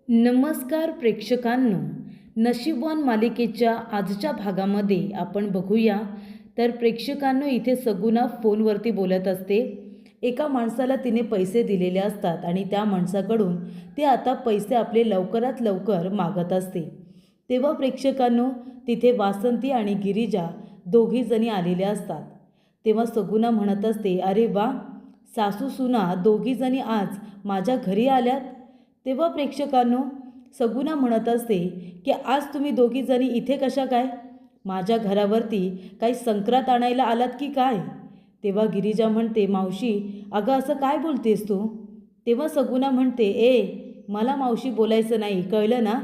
नमस्कार प्रेक्षकांनो, नशीबवान मालिकेच्या आजच्या भागामध्ये आपण बघूया. तर प्रेक्षकांनो, इथे सगुणा फोनवरती बोलत असते. एका माणसाला तिने पैसे दिलेले असतात आणि त्या माणसाकडून ते आता पैसे आपले लवकरात लवकर मागत असते. तेव्हा प्रेक्षकांनो, तिथे वासंती आणि गिरिजा दोघी जणी आलेल्या असतात. तेव्हा सगुणा म्हणत असते, अरे वा, सासू सुना दोघी जणी आज माझ्या घरी आल्यात. तेव्हा प्रेक्षकांनो, सगुणा म्हणत असते की आज तुम्ही दोघी जणी इथे कशा काय? माझ्या घरावरती काही संक्रांत आणायला आलात की काय? तेव्हा गिरिजा म्हणते, मावशी अगं असं काय बोलतेस तू? तेव्हा सगुणा म्हणते, मला मावशी बोलायचं नाही, कळलं ना?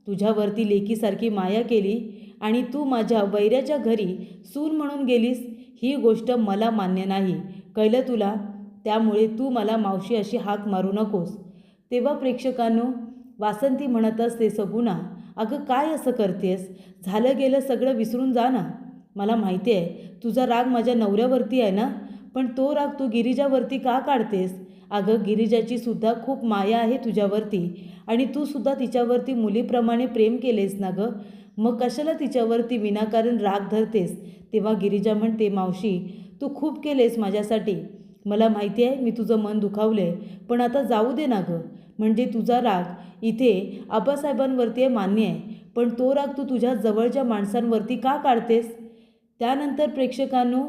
तुझ्यावरती लेकीसारखी माया केली आणि तू माझ्या वैऱ्याच्या घरी सून म्हणून गेलीस, ही गोष्ट मला मान्य नाही, कळलं तुला? त्यामुळे तू मला मावशी अशी हाक मारू नकोस. तेव्हा प्रेक्षकांनो, वासंती म्हणत असते, सगुणा अगं काय असं करतेस? झालं गेलं सगळं विसरून जा ना. मला माहिती आहे तुझा राग माझ्या नवऱ्यावरती आहे ना, पण तो राग तू गिरिजावरती का काढतेस? अगं गिरिजाची सुद्धा खूप माया आहे तुझ्यावरती आणि तू सुद्धा तिच्यावरती मुलीप्रमाणे प्रेम केलेस ना गं, मग कशाला तिच्यावरती विनाकारण राग धरतेस? तेव्हा गिरिजा म्हणते, मावशी तू खूप केलेस माझ्यासाठी, मला माहिती आहे मी तुझं मन दुखावले, पण आता जाऊ दे ना गं. म्हणजे तुझा राग इथे आबासाहेबांवरती आहे मान्य आहे, पण तो राग तू तुझ्या जवळच्या माणसांवरती का काढतेस? त्यानंतर प्रेक्षकांनो,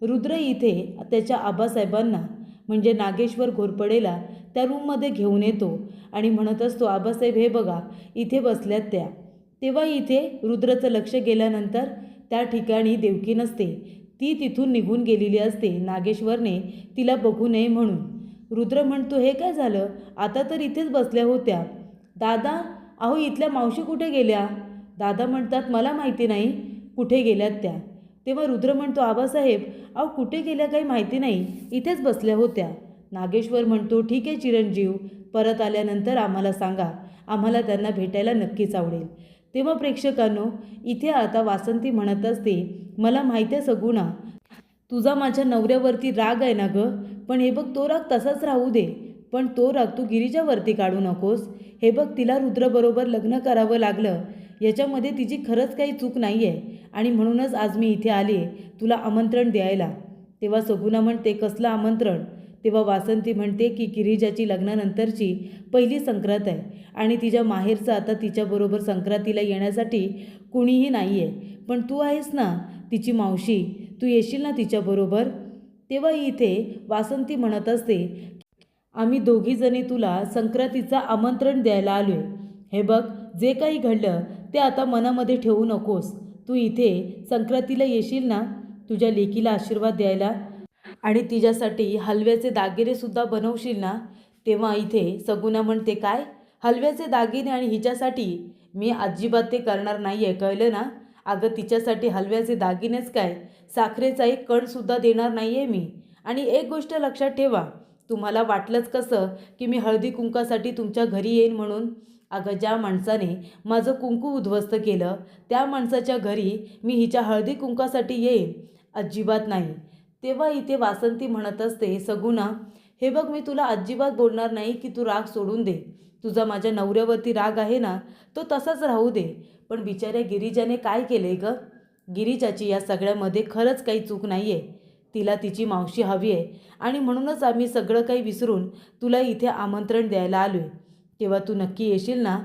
रुद्र इथे त्याच्या आबासाहेबांना म्हणजे नागेश्वर घोरपडेला त्या रूममध्ये घेऊन येतो आणि म्हणत असतो, आबासाहेब हे बघा इथे बसल्यात त्या. तेव्हा इथे रुद्रचं लक्ष गेल्यानंतर त्या ठिकाणी देवकी नसते, ती तिथून निघून गेलेली असते नागेश्वरने तिला बघू नये म्हणून. रुद्र म्हणतो, हे काय झालं? आता तर इथेच बसल्या होत्या. दादा, अहो इथल्या मावशी कुठे गेल्या? दादा म्हणतात, मला माहिती नाही कुठे गेल्यात त्या. तेव्हा रुद्र म्हणतो, आबासाहेब अहो कुठे गेल्या काही माहिती नाही, इथेच बसल्या होत्या. नागेश्वर म्हणतो, ठीक आहे चिरंजीव, परत आल्यानंतर आम्हाला सांगा, आम्हाला त्यांना भेटायला नक्कीच आवडेल. तेव्हा प्रेक्षकांनो, इथे आता वासंती म्हणत असते, मला माहिती आहे सगुणा, तुझा माझ्या नवऱ्यावरती राग आहे ना गं, पण हे बघ तो राग तसाच राहू दे, पण तो राग तू गिरिजावरती काढू नकोस. हे बघ तिला रुद्रबरोबर लग्न करावं लागलं, याच्यामध्ये तिची खरंच काही चूक नाही आहे आणि म्हणूनच आज मी इथे आली आहे तुला आमंत्रण द्यायला. तेव्हा सगुणा म्हणते, कसलं आमंत्रण? तेव्हा वासंती म्हणते की गिरिजाची लग्नानंतरची पहिली संक्रांत आहे आणि तिच्या माहेरचं आता तिच्याबरोबर संक्रांतीला येण्यासाठी कुणीही नाही आहे, पण तू आहेस ना तिची मावशी, तू येशील ना तिच्याबरोबर? तेव्हा इथे वासंती म्हणत असते, आम्ही दोघीजणी तुला संक्रांतीचं आमंत्रण द्यायला आलो आहे. हे बघ जे काही घडलं ते आता मनामध्ये ठेवू नकोस, तू इथे संक्रांतीला येशील ना तुझ्या लेकीला आशीर्वाद द्यायला आणि तिच्यासाठी हलव्याचे दागिनेसुद्धा बनवशील ना? तेव्हा इथे सगुणा म्हणते, काय हलव्याचे दागिने आणि हिच्यासाठी? मी अजिबात ते करणार नाही आहे, कळलं ना? अगं तिच्यासाठी हलव्याचे दागिनेच काय, साखरेचा एक कणसुद्धा देणार नाही आहे मी. आणि एक गोष्ट लक्षात ठेवा, तुम्हाला वाटलंच कसं की मी हळदी कुंकासाठी तुमच्या घरी येईन म्हणून? अगं ज्या माणसाने माझं कुंकू उद्ध्वस्त केलं त्या माणसाच्या घरी मी हिच्या हळदी कुंकासाठी येईन? अजिबात नाही. तेव्हा इथे वासंती म्हणत असते, सगुणा हे बघ मी तुला अजिबात बोलणार नाही की तू राग सोडून दे, तुझा माझ्या नवऱ्यावरती राग आहे ना तो तसाच राहू दे, पण बिचाऱ्या गिरिजाने काय केले गं? गिरिजाची या सगळ्यामध्ये खरंच काही चूक नाही आहे, तिला तिची मावशी हवी आहे आणि म्हणूनच आम्ही सगळं काही विसरून तुला इथे आमंत्रण द्यायला आलो आहे. तेव्हा तू नक्की येशील ना?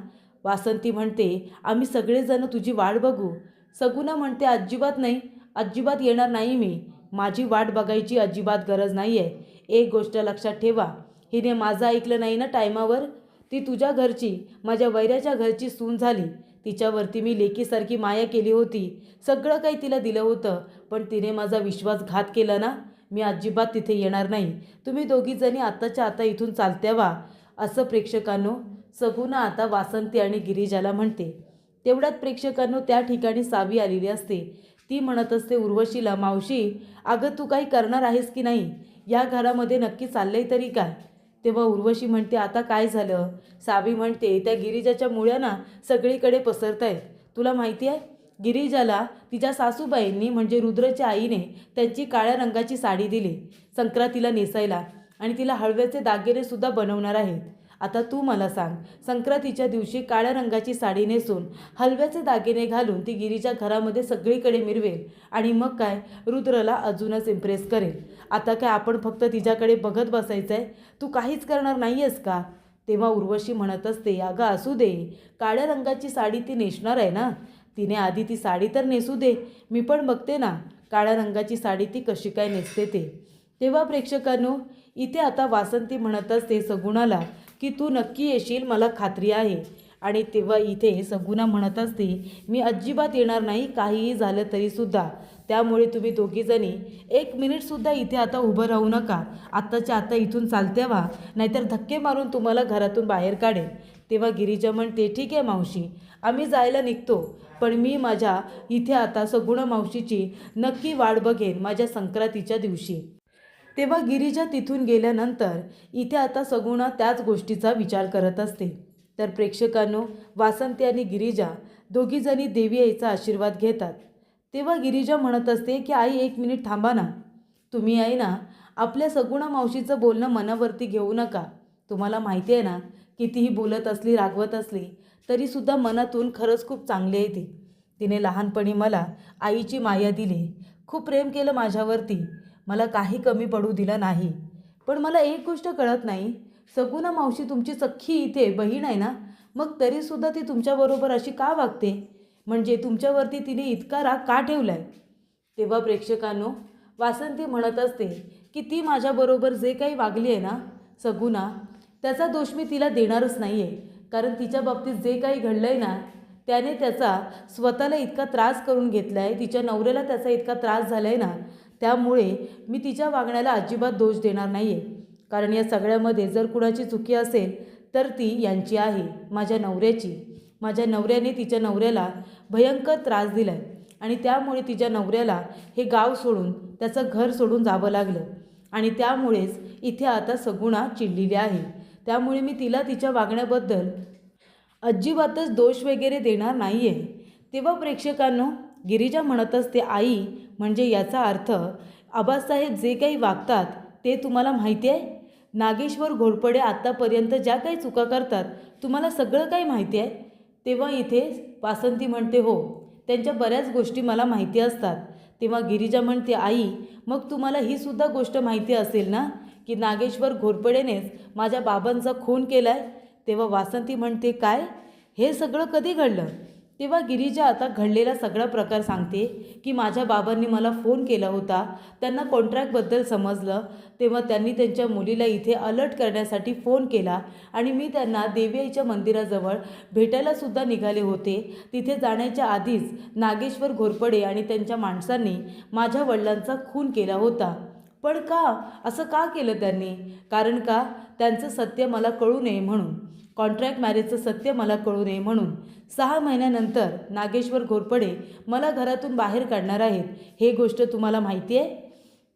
वासंती म्हणते, आम्ही सगळेजण तुझी वाट बघू. सगुणा म्हणते, अजिबात नाही, अजिबात येणार नाही मी, माझी वाट बघायची अजिबात गरज नाही आहे. एक गोष्ट लक्षात ठेवा, हिने माझं ऐकलं नाही ना टायमावर, ती तुझ्या घरची माझ्या वैऱ्याच्या घरची सून झाली, तिच्यावरती मी लेकीसारखी माया केली होती, सगळं काही तिला दिलं होतं, पण तिने माझा विश्वासघात केला ना, मी अजिबात तिथे येणार नाही. तुम्ही दोघीजणी आत्ताच्या आता इथून चालत्या व्हा. असं प्रेक्षकांनो सगुणा आता वासंती आणि गिरिजाला म्हणते. तेवढ्यात प्रेक्षकांनो त्या ठिकाणी सावी आलेली असते. ती म्हणत असते उर्वशीला, मावशी अगं तू काही करणार आहेस की नाही? या घरामध्ये नक्की चाललंय तरी काय? तेव्हा उर्वशी म्हणते, आता काय झालं? सावी म्हणते, त्या गिरिजाच्या मुळ्या ना सगळीकडे पसरत आहेत. तुला माहिती आहे गिरिजाला तिच्या सासूबाईंनी म्हणजे रुद्रच्या आईने त्यांची काळ्या रंगाची साडी दिली संक्रांतीला नेसायला आणि तिला हळव्याचे दागिनेसुद्धा बनवणार आहेत. आता तू मला सांग, संक्रांतीच्या दिवशी काळ्या रंगाची साडी नेसून हलव्याचे दागिने घालून ती गिरीजा घरामध्ये सगळीकडे मिरवेल आणि मग काय रुद्रला अजूनच इम्प्रेस करेल. आता काय आपण फक्त तिच्याकडे बघत बसायचं आहे? तू काहीच करणार नाही आहेस का? तेव्हा उर्वशी म्हणत असते, अगं असू दे, काळ्या रंगाची साडी ती नेसणार आहे ना, तिने आधी ती साडी तर नेसू दे, मी पण बघते ना काळ्या रंगाची साडी ती कशी काय नेसते ते. तेव्हा प्रेक्षकांनो, इथे आता वासंती म्हणत असते सगुणाला की तू नक्की येशील, मला खात्री आहे. आणि तेव्हा इथे सगुणा म्हणत असते, मी अजिबात येणार नाही, काहीही झालं तरीसुद्धा. त्यामुळे तुम्ही दोघीजणी 1 मिनिटसुद्धा इथे आता उभं राहू नका, आत्ताच्या आत्ता इथून चालते व्हा, नाहीतर धक्के मारून तुम्हाला घरातून बाहेर काढेल. तेव्हा गिरिजा म्हणते, ठीक आहे मावशी, आम्ही जायला निघतो, पण मी माझ्या इथे आता सगुणा मावशीची नक्की वाट बघेन माझ्या संक्रांतीच्या दिवशी. तेव्हा गिरिजा तिथून गेल्यानंतर इथे आता सगुणा त्याच गोष्टीचा विचार करत असते. तर प्रेक्षकांनो, वासंती आणि गिरिजा दोघीजणी देवी आईचा आशीर्वाद घेतात. तेव्हा गिरिजा म्हणत असते की आई 1 मिनिट थांबा ना, तुम्ही आहे ना आपल्या सगुणा मावशीचं बोलणं मनावरती घेऊ नका. तुम्हाला माहिती आहे ना, कितीही बोलत असली, रागवत असली तरीसुद्धा मनातून खरंच खूप चांगली आहे ती. तिने लहानपणी मला आईची माया दिली, खूप प्रेम केलं माझ्यावरती, मला काही कमी पडू दिलं नाही. पण मला एक गोष्ट कळत नाही, सगुणा मावशी तुमची सख्खी इथे बहीण आहे ना, मग तरीसुद्धा ती तुमच्याबरोबर अशी का वागते? म्हणजे तुमच्यावरती तिने इतका राग का ठेवला आहे? तेव्हा प्रेक्षकांनो, वासंती म्हणत असते की ती माझ्याबरोबर जे काही वागली आहे ना सगुणा, त्याचा दोष मी तिला देणारच नाही आहे. कारण तिच्या बाबतीत जे काही घडलं आहे ना, त्याने त्याचा स्वतःला इतका त्रास करून घेतला आहे, तिच्या नवऱ्याला त्याचा इतका त्रास झाला आहे ना, त्यामुळे मी तिच्या वागण्याला अजिबात दोष देणार नाही आहे. कारण या सगळ्यामध्ये जर कुणाची चुकी असेल तर ती यांची आहे, माझ्या नवऱ्याची. माझ्या नवऱ्याने तिच्या नवऱ्याला भयंकर त्रास दिला आहे आणि त्यामुळे तिच्या नवऱ्याला हे गाव सोडून, त्याचं घर सोडून जावं लागलं आणि त्यामुळेच इथे आता सगुणा चिडलेली आहे. त्यामुळे मी तिला तिच्या वागण्याबद्दल अजिबातच दोष वगैरे देणार नाही आहे. तेव्हा प्रेक्षकांनो, गिरिजा म्हणत असते, आई म्हणजे याचा अर्थ आबासाहेब जे काही वागतात ते तुम्हाला माहिती आहे? नागेश्वर घोरपडे आत्तापर्यंत ज्या काही चुका करतात तुम्हाला सगळं काही माहिती आहे? तेव्हा इथे वासंती म्हणते, हो, त्यांच्या बऱ्याच गोष्टी मला माहिती असतात. तेव्हा गिरिजा म्हणते, आई मग तुम्हाला ही सुद्धा गोष्ट माहिती असेल ना की नागेश्वर घोरपडेनेच माझ्या बाबांचा खून केला आहे? तेव्हा वासंती म्हणते, काय, हे सगळं कधी घडलं? तेव्हा गिरिजा आता घडलेला सगळा प्रकार सांगते की माझ्या बाबांनी मला फोन केला होता, त्यांना कॉन्ट्रॅक्टबद्दल समजलं, तेव्हा त्यांनी त्यांच्या मुलीला इथे अलर्ट करण्यासाठी फोन केला आणि मी त्यांना देवी आईच्या मंदिराजवळ भेटायलासुद्धा निघाले होते. तिथे जाण्याच्या आधीच नागेश्वर घोरपडे आणि त्यांच्या माणसांनी माझ्या वडिलांचा खून केला होता. पण का, असं का केलं त्यांनी? कारण का, त्यांचं सत्य मला कळू नये म्हणून, कॉन्ट्रॅक्ट मॅरेजचं सत्य मला कळू नये म्हणून. 6 महिन्यानंतर नागेश्वर घोरपडे मला घरातून बाहेर काढणार आहेत, हे गोष्ट तुम्हाला माहिती आहे?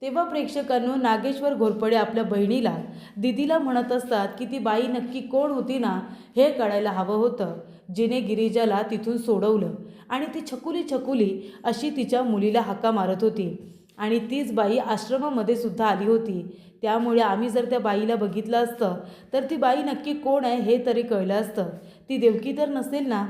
तेव्हा प्रेक्षकांनो, नागेश्वर घोरपडे आपल्या बहिणीला दिदीला म्हणत असतात की ती बाई नक्की कोण होती ना, हे कळायला हवं होतं, जिने गिरिजाला तिथून सोडवलं आणि ती छकुली छकुली अशी तिच्या मुलीला हाका मारत होती आणि तीच बाई आश्रमामध्ये सुद्धा आली होती. त्यामुळे आम्ही जर त्या बाईला बघितलं असतं तर ती बाई नक्की कोण आहे हे तरी कळलं असतं, ती देवकी तर नसेल ना.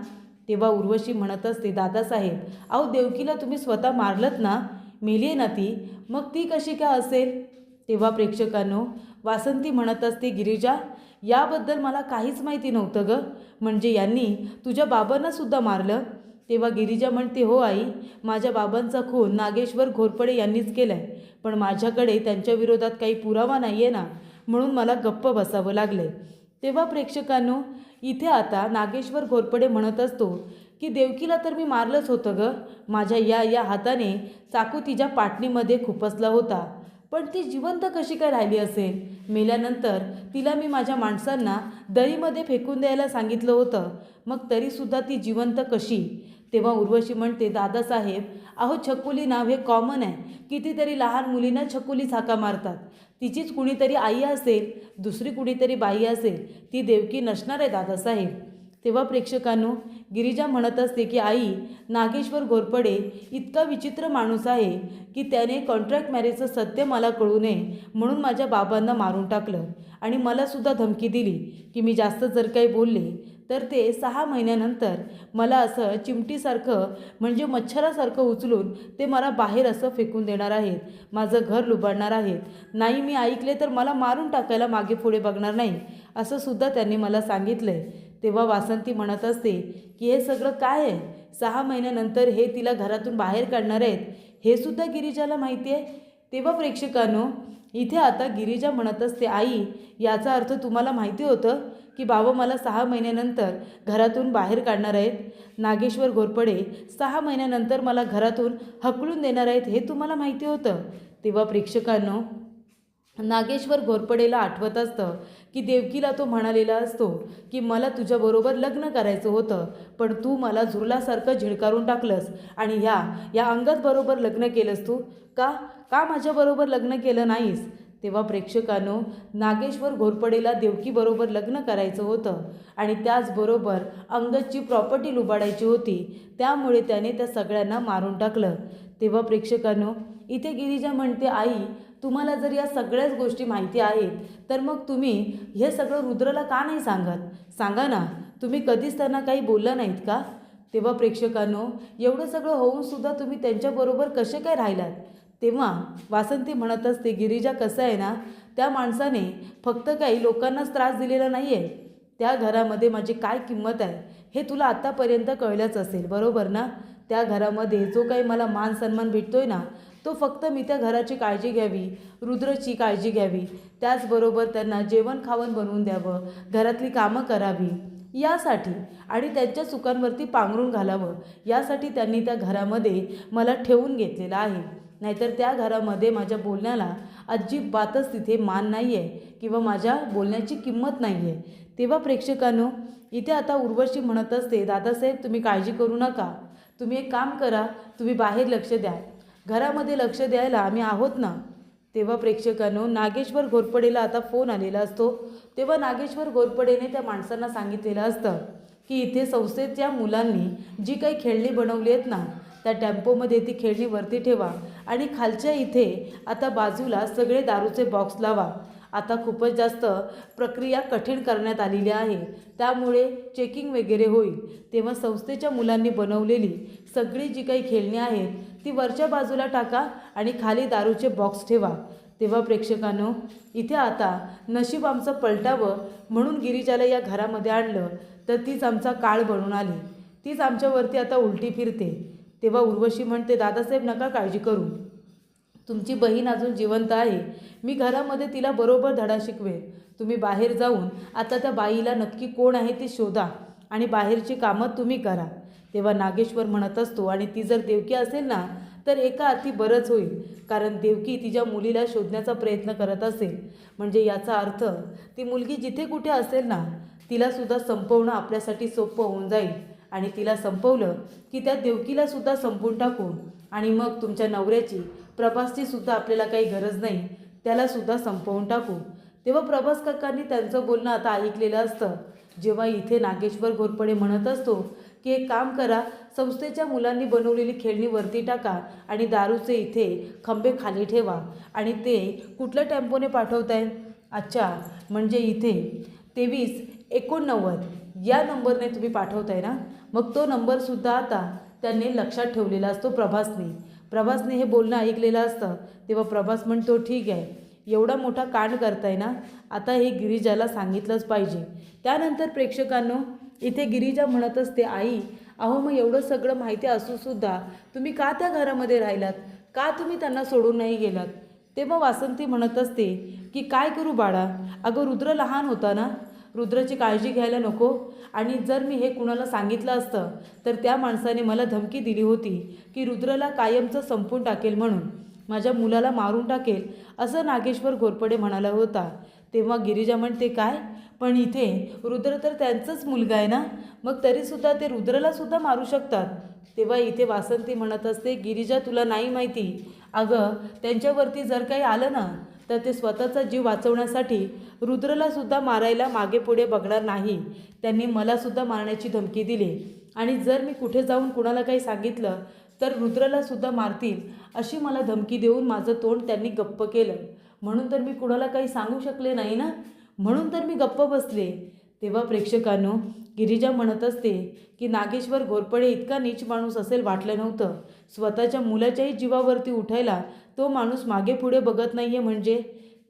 तेव्हा उर्वशी म्हणत असते, दादासाहेब अहो, देवकीला तुम्ही स्वतः मारलत ना, मेली आहे ना ती, मग ती कशी काय असेल? तेव्हा प्रेक्षकांनो, वासंती म्हणत असते, गिरिजा याबद्दल मला काहीच माहिती नव्हतं गं, म्हणजे यांनी तुझ्या बाबांना सुद्धा मारलं? तेव्हा गिरिजा म्हणते, हो आई, माझ्या बाबांचा खून नागेश्वर घोरपडे यांनीच केला आहे, पण माझ्याकडे त्यांच्या विरोधात काही पुरावा नाही आहे ना, म्हणून मला गप्प बसावं लागलं आहे. तेव्हा प्रेक्षकांनो, इथे आता नागेश्वर घोरपडे म्हणत असतो की देवकीला तर मी मारलंच होतं गं, माझ्या या हाताने चाकू तिच्या पाटणीमध्ये खुपसला होता, पण ती जिवंत कशी काय राहिली असेल? मेल्यानंतर तिला मी माझ्या माणसांना दरीमध्ये फेकून द्यायला सांगितलं होतं, मग तरीसुद्धा ती जिवंत कशी? तेव्हा उर्वशी म्हणते, दादासाहेब अहो, छकुली नाव हे कॉमन आहे, कितीतरी लहान मुलींना छकुलीच हाका मारतात, तिचीच कुणीतरी आई असेल, दुसरी कुणीतरी बाई असेल, ती देवकी नसणार आहे दादासाहेब. तेव्हा प्रेक्षकांनो, गिरिजा म्हणत असते की आई, नागेश्वर घोरपडे इतका विचित्र माणूस आहे की त्याने कॉन्ट्रॅक्ट मॅरेजचं सत्य मला कळू नये म्हणून माझ्या बाबांना मारून टाकलं आणि मलासुद्धा धमकी दिली की मी जास्त जर काही बोलले तर ते 6 महिन्यानंतर मला असं चिमटीसारखं म्हणजे मच्छरासारखं उचलून ते मला बाहेर असं फेकून देणार आहेत, माझं घर लुबाडणार आहेत, नाही मी ऐकले तर मला मारून टाकायला मागे पुढे बघणार नाही असं सुद्धा त्यांनी मला सांगितलं आहे. तेव्हा वासंती म्हणत असते की हे सगळं काय आहे, 6 महिन्यानंतर हे तिला घरातून बाहेर काढणार आहेत हे सुद्धा गिरिजाला माहिती आहे. तेव्हा प्रेक्षकांनो, इथे आता गिरिजा म्हणत असते आई, याचा अर्थ तुम्हाला माहिती होतं की बाबा मला 6 महिन्यानंतर घरातून बाहेर काढणार आहेत, नागेश्वर घोरपडे 6 महिन्यानंतर मला घरातून हकलून देणार आहेत हे तुम्हाला माहिती होतं. तेव्हा प्रेक्षकांनो, नागेश्वर घोरपडेला आठवत असतं की देवकीला तो म्हणालेला असतो की मला तुझ्याबरोबर लग्न करायचं होतं पण तू मला झुरलासारखं झिडकारून टाकलंस आणि या अंगदबरोबर लग्न केलंस तू का का माझ्याबरोबर लग्न केलं नाहीस. तेव्हा प्रेक्षकांनो, नागेश्वर घोरपडेला देवकीबरोबर लग्न करायचं होतं आणि त्याचबरोबर अंगदची प्रॉपर्टी लुबाडायची होती, त्यामुळे त्याने त्या सगळ्यांना मारून टाकलं. तेव्हा प्रेक्षकांनो, इथे गिरिजा म्हणते आई, तुम्हाला जर या सगळ्याच गोष्टी माहिती आहेत तर मग तुम्ही हे सगळं रुद्रला का नाही सांगत, सांगा ना, तुम्ही कधीच त्यांना काही बोललं नाहीत का. तेव्हा प्रेक्षकांनो, एवढं सगळं होऊनसुद्धा तुम्ही त्यांच्याबरोबर कसे काय राहिलात. तेव्हा वासंती म्हणत असते गिरिजा, कसं आहे ना, त्या माणसाने फक्त काही लोकांनाच त्रास दिलेला नाही आहे, त्या घरामध्ये माझी काय किंमत आहे हे तुला आत्तापर्यंत कळलंच असेल, बरोबर ना. त्या घरामध्ये जो काही मला मान सन्मान भेटतोय ना, तो फक्त मी त्या घराची काळजी घ्यावी, रुद्रची काळजी घ्यावी, त्याचबरोबर त्यांना जेवण खावण बनवून द्यावं, घरातली कामं करावी यासाठी आणि त्यांच्या चुकांवरती पांघरून घालावं यासाठी त्यांनी त्या घरामध्ये मला ठेवून घेतलेलं आहे. नाहीतर त्या घरामध्ये माझ्या बोलण्याला अजिबातच तिथे मान नाही आहे किंवा माझ्या बोलण्याची किंमत नाही आहे. तेव्हा प्रेक्षकांनो, इथे आता उर्वशी म्हणत असते, दादासाहेब तुम्ही काळजी करू नका, तुम्ही एक काम करा, तुम्ही बाहेर लक्ष द्या, घरामध्ये लक्ष द्यायला आम्ही आहोत ना. तेव्हा प्रेक्षकांनो, नागेश्वर घोरपडेला आता फोन आलेला असतो. तेव्हा नागेश्वर घोरपडेने त्या माणसांना सांगितलेलं असतं की इथे संस्थेच्या मुलांनी जी काही खेळणी बनवली आहेत ना, त्या टेम्पोमध्ये ती खेळणी वरती ठेवा आणि खालच्या इथे आता बाजूला सगळे दारूचे बॉक्स लावा. आता खूपच जास्त प्रक्रिया कठीण करण्यात आलेली आहे, त्यामुळे चेकिंग वगैरे होईल. तेव्हा संस्थेच्या मुलांनी बनवलेली सगळी जी काही खेळणी आहेत ती वरच्या बाजूला टाका आणि खाली दारूचे बॉक्स ठेवा. तेव्हा प्रेक्षकांनो, इथे आता नशीब आमचं पलटावं म्हणून गिरिजाला या घरामध्ये आणलं तर तीच आमचा काळ बनून आली, तीच आमच्यावरती आता उलटी फिरते. तेव्हा उर्वशी म्हणते, दादासाहेब नका काळजी करू, तुमची बहीण अजून जिवंत आहे, मी घरामध्ये तिला बरोबर धडा शिकवेन, तुम्ही बाहेर जाऊन आता त्या बाईला नक्की कोण आहे ते शोधा आणि बाहेरची कामं तुम्ही करा. तेव्हा नागेश्वर म्हणत असतो, आणि ती जर देवकी असेल ना तर एका अर्थी बरंच होईल, कारण देवकी तिच्या मुलीला शोधण्याचा प्रयत्न करत असेल, म्हणजे याचा अर्थ ती मुलगी जिथे कुठे असेल ना तिलासुद्धा संपवणं आपल्यासाठी सोपं होऊन जाईल आणि तिला संपवलं की त्या देवकीलासुद्धा संपवून टाकू आणि मग तुमच्या नवऱ्याची प्रभासचीसुद्धा आपल्याला काही गरज नाही, त्यालासुद्धा संपवून टाकू. तेव्हा प्रभास काकांनी त्यांचं बोलणं आता ऐकलेलं असतं. जेव्हा इथे नागेश्वर घोरपडे म्हणत असतो की एक काम करा, संस्थेच्या मुलांनी बनवलेली खेळणी वरती टाका आणि दारूचे इथे खंबे खाली ठेवा आणि ते कुठल्या टेम्पोने पाठवताय, अच्छा म्हणजे इथे 2389 या नंबरने तुम्ही पाठवताय ना, मग तो नंबरसुद्धा आता त्यांनी लक्षात ठेवलेला असतो प्रभासने हे बोलणं ऐकलेलं असतं. तेव्हा प्रभास म्हणतो, ठीक आहे, एवढा मोठा कांड करताय ना, आता हे गिरिजाला सांगितलंच पाहिजे. त्यानंतर प्रेक्षकांनो, इथे गिरिजा म्हणत असते, आई अहो मग एवढं सगळं माहिती असूनसुद्धा तुम्ही का त्या घरामध्ये राहिलात, का तुम्ही त्यांना सोडून नाही गेलात. तेव्हा वासंती म्हणत असते की काय करू बाळा, अगं रुद्र लहान होता ना, रुद्राची काळजी घ्यायला नको, आणि जर मी हे कुणाला सांगितलं असतं तर त्या माणसाने मला धमकी दिली होती की रुद्रला कायमचं संपून टाकेल, म्हणून माझ्या मुलाला मारून टाकेल, असं नागेश्वर घोरपडे म्हणाला होता. तेव्हा गिरिजा म्हणते, काय पण इथे रुद्र तर त्यांचाच मुलगा आहे ना, मग तरीसुद्धा ते रुद्रलासुद्धा मारू शकतात. तेव्हा इथे वासंती म्हणत असते, गिरिजा तुला नाही माहिती, अगं त्यांच्यावरती जर काही आलं ना तर ते स्वतःचा जीव वाचवण्यासाठी रुद्रलासुद्धा मारायला मागे पुढे बघणार नाही. त्यांनी मलासुद्धा मारण्याची धमकी दिली आणि जर मी कुठे जाऊन कुणाला काही सांगितलं तर रुद्रलासुद्धा मारतील अशी मला धमकी देऊन माझं तोंड त्यांनी गप्प केलं. म्हणून तर मी कुणाला काही सांगू शकले नाही ना, म्हणून तर मी गप्प बसले. तेव्हा प्रेक्षकांनो, गिरिजा म्हणत असते की नागेश्वर घोरपडे इतका नीच माणूस असेल वाटलं नव्हतं. स्वतःच्या मुलाच्याही जीवावरती उठायला तो माणूस मागे पुढे बघत नाही आहे म्हणजे.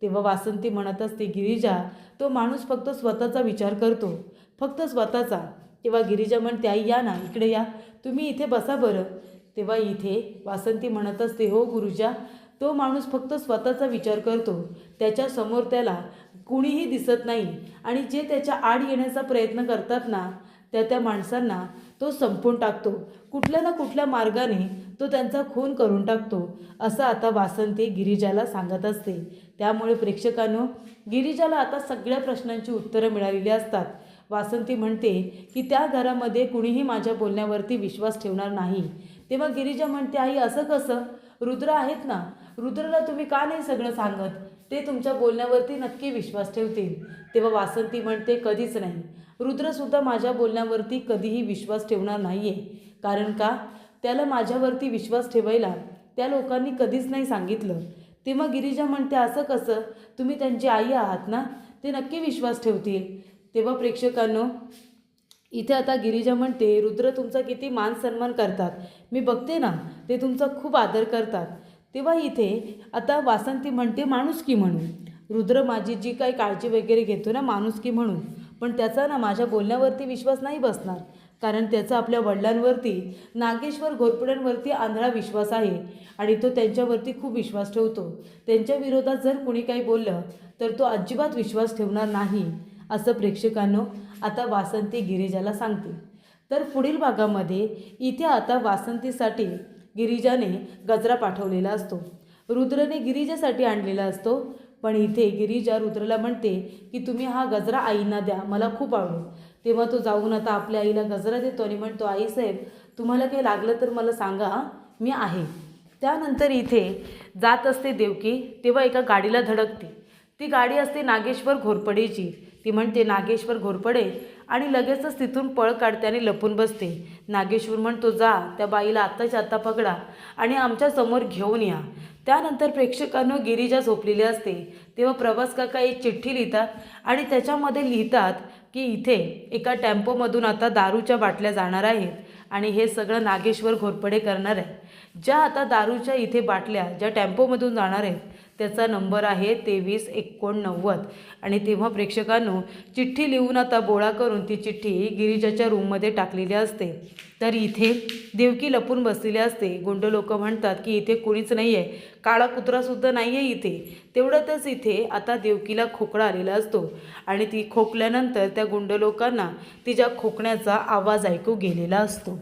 तेव्हा वासंती म्हणत असते, गिरिजा तो माणूस फक्त स्वतःचा विचार करतो, फक्त स्वतःचा. तेव्हा गिरिजा म्हणते, आई या ना, इकडे या, तुम्ही इथे बसा बरं. तेव्हा इथे वासंती म्हणत असते, हो गुरुजा, तो माणूस फक्त स्वतःचा विचार करतो. त्याच्यासमोर त्याला कुणीही दिसत नाही आणि जे त्याच्या आड येण्याचा प्रयत्न करतात ना त्या माणसांना तो संपवून टाकतो. कुठल्या ना कुठल्या मार्गाने तो त्यांचा खून करून टाकतो, असं आता वासंती गिरिजाला सांगत असते. त्यामुळे प्रेक्षकांनो, गिरिजाला आता सगळ्या प्रश्नांची उत्तरं मिळालेली असतात. वासंती म्हणते की त्या घरामध्ये कुणीही माझ्या बोलण्यावरती विश्वास ठेवणार नाही. तेव्हा गिरिजा म्हणते, आई असं कसं, रुद्र आहेत ना, रुद्रला तुम्ही का नाही सगळं सांगत, ते तुमच्या बोलण्यावरती नक्की विश्वास ठेवतील. तेव्हा वासंती म्हणते, कधीच नाही, रुद्रसुद्धा माझ्या बोलण्यावरती कधीही विश्वास ठेवणार नाही आहे. कारण का, त्याला माझ्यावरती विश्वास ठेवायला त्या लोकांनी कधीच नाही सांगितलं. तेव्हा गिरिजा म्हणते, असं कसं, तुम्ही त्यांची आई आहात ना, ते नक्की विश्वास ठेवतील. तेव्हा प्रेक्षकांनो, इथे आता गिरिजा म्हणते, रुद्र तुमचा किती मान सन्मान करतात, मी बघते ना, ते तुमचा खूप आदर करतात. तेव्हा इथे आता वासंती म्हणते, माणुसकी म्हणून. रुद्र माझी जी काही काळजी वगैरे घेतो ना, माणुसकी म्हणून, पण त्याचा ना माझ्या बोलण्यावरती विश्वास नाही बसणार. कारण त्याचा आपल्या वडिलांवरती, नागेश्वर घोरपड्यांवरती आंधळा विश्वास आहे आणि तो त्यांच्यावरती खूप विश्वास ठेवतो. त्यांच्या विरोधात जर कुणी काही बोललं तर तो अजिबात विश्वास ठेवणार नाही, असं प्रेक्षकांनो आता वासंती गिरिजाला सांगते. तर पुढील भागामध्ये इथे आता वासंतीसाठी गिरिजाने गजरा पाठवलेला असतो, रुद्रने गिरिजासाठी आणलेला असतो. पण इथे गिरिजा रुद्रला म्हणते की तुम्ही हा गजरा आईंना द्या, मला खूप आवडेल. तेव्हा तो जाऊन आता आपल्या आईला गजरा देतो आणि म्हणतो, आईसाहेब तुम्हाला काही लागलं तर मला सांगा, मी आहे. त्यानंतर इथे जात असते देवकी, तेव्हा एका गाडीला धडकते. ती गाडी असते नागेश्वर घोरपडेची. ती म्हणते, नागेश्वर घोरपडे, आणि लगेचच तिथून पळ काढते आणि लपून बसते. नागेश्वर म्हणतो, जा त्या बाईला आत्ताच्या आत्ता पकडा आणि आमच्या समोर घेऊन या. त्यानंतर प्रेक्षकांनो, गिरिजा झोपलेली असते. तेव्हा प्रभास काका एक चिठ्ठी लिहितात आणि त्याच्यामध्ये लिहितात की इथे एका टेम्पोमधून आता दारूच्या बाटल्या जाणार आहेत आणि हे सगळं नागेश्वर घोरपडे करणार आहे. ज्या आता दारूच्या इथे बाटल्या ज्या टेम्पोमधून जाणार आहेत त्याचा नंबर आहे 2389. आणि तेव्हा प्रेक्षकांनो, चिठ्ठी लिहून आता बोळा करून ती चिठ्ठी गिरिजाच्या रूममध्ये टाकलेली असते. तर इथे देवकी लपून बसलेली असते. गुंड लोक म्हणतात की इथे कोणीच नाही आहे, काळा कुत्रासुद्धा नाही आहे इथे. तेवढ्यातच इथे आता देवकीला खोकला आलेला असतो आणि ती खोकल्यानंतर त्या गुंड लोकांना तिच्या खोकण्याचा आवाज ऐकू गेलेला असतो.